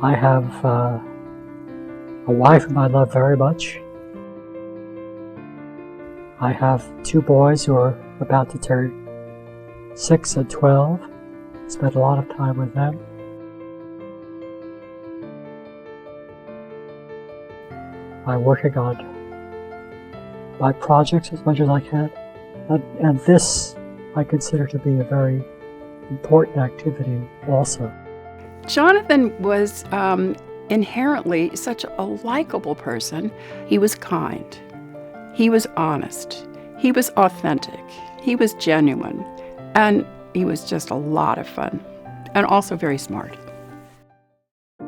I have a wife whom I love very much. I have 2 boys who are about to turn 6 and 12. Spent a lot of time with them. I'm working on my projects as much as I can. And this I consider to be a very important activity also. Jonathan was inherently such a likable person. He was kind. He was honest. He was authentic. He was genuine. And he was just a lot of fun. And also very smart.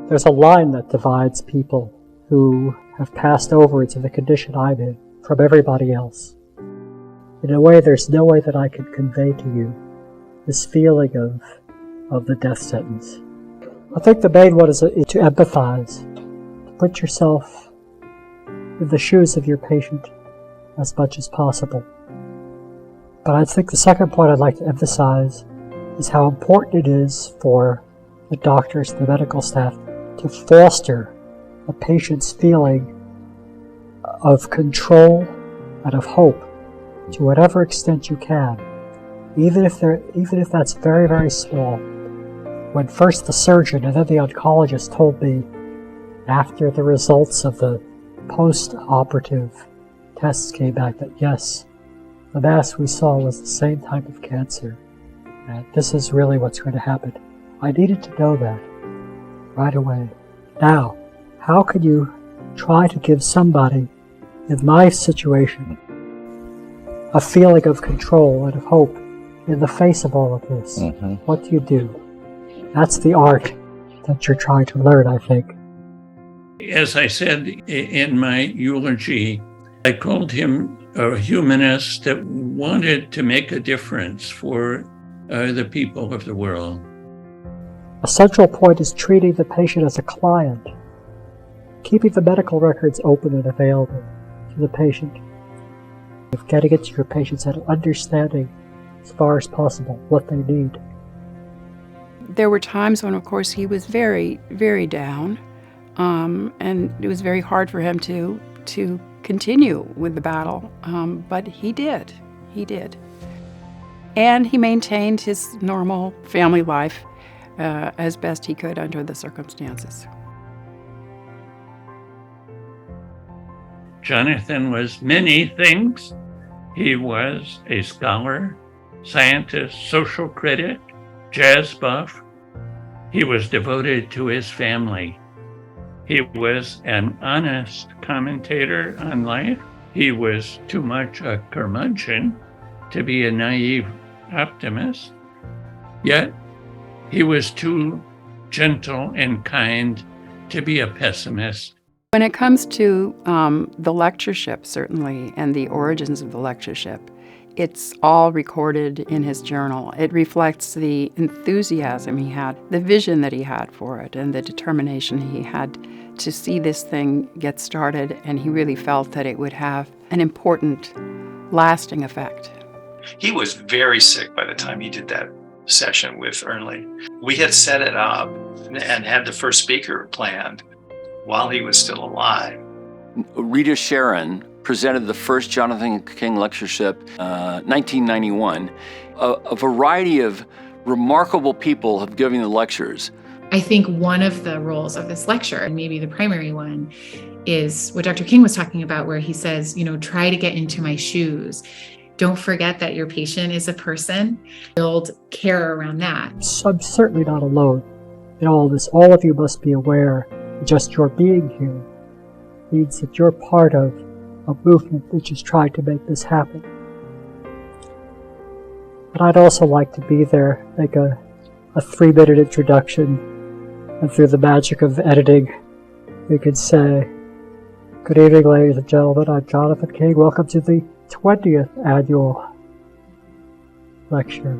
There's a line that divides people who have passed over into the condition I'm in from everybody else. In a way, there's no way that I can convey to you this feeling of the death sentence. I think the main one is to empathize, to put yourself in the shoes of your patient as much as possible. But I think the second point I'd like to emphasize is how important it is for the doctors and the medical staff to foster the patient's feeling of control and of hope to whatever extent you can, even if that's very, very small. When first the surgeon and then the oncologist told me, after the results of the post-operative tests came back, that yes, the mass we saw was the same type of cancer, and this is really what's going to happen. I needed to know that right away. Now, how can you try to give somebody in my situation a feeling of control and of hope in the face of all of this? Mm-hmm. What do you do? That's the art that you're trying to learn, I think. As I said in my eulogy, I called him a humanist that wanted to make a difference for the people of the world. A central point is treating the patient as a client, keeping the medical records open and available to the patient, of getting it to your patients and understanding as far as possible what they need. There were times when, of course, he was very, very down, and it was very hard for him to continue with the battle, but he did. And he maintained his normal family life as best he could under the circumstances. Jonathan was many things. He was a scholar, scientist, social critic, jazz buff. He was devoted to his family. He was an honest commentator on life. He was too much a curmudgeon to be a naive optimist. Yet, he was too gentle and kind to be a pessimist. When it comes to the lectureship, certainly, and the origins of the lectureship, it's all recorded in his journal. It reflects the enthusiasm he had, the vision that he had for it, and the determination he had to see this thing get started, and he really felt that it would have an important, lasting effect. He was very sick by the time he did that session with Ernley. We had set it up and had the first speaker planned while he was still alive. Rita Sharon presented the first Jonathan King Lectureship, 1991. A variety of remarkable people have given the lectures. I think one of the roles of this lecture, and maybe the primary one, is what Dr. King was talking about, where he says, try to get into my shoes. Don't forget that your patient is a person. Build care around that. So I'm certainly not alone in all this. All of you must be aware that just your being here means that you're part of a movement which is trying to make this happen. But I'd also like to be there, make a 3-minute introduction, and through the magic of editing, we could say, "Good evening, ladies and gentlemen, I'm Jonathan King. Welcome to the 20th annual lecture."